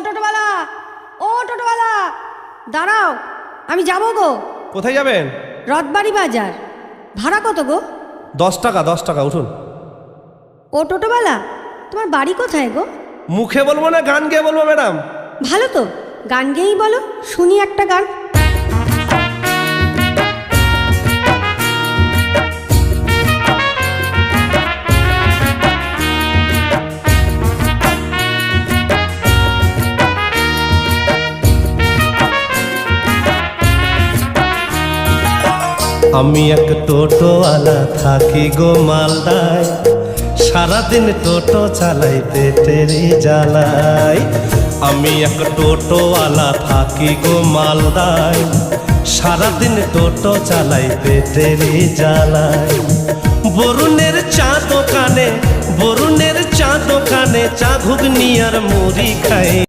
টোটোওয়ালা, ও টোটোওয়ালা, দাঁড়াও, আমি যাবো গো। কোথায় যাবেন? রথবাড়ি বাজার। ভাড়া কত গো? 10 টাকা, 10 টাকা, উঠুন। ও টোটোওয়ালা, তোমার বাড়ি কোথায় গো? মুখে বলবো না গান গেয়ে বলবো ম্যাডাম? ভালো তো, গান গেয়েই বলো, শুনি একটা গান। আমি এক টোটোওয়ালা থাকি গো মালদায়, সারাদিন টোটো চালাই পেটের জ্বালাই। আমি এক টোটোওয়ালা থাকি গো মালদায়, সারাদিন টোটো চালাই পেটের জ্বালাই। বরুণের চা দোকানে, বরুণের চা দোকানে চা ঘুগনি আর মুড়ি খাই।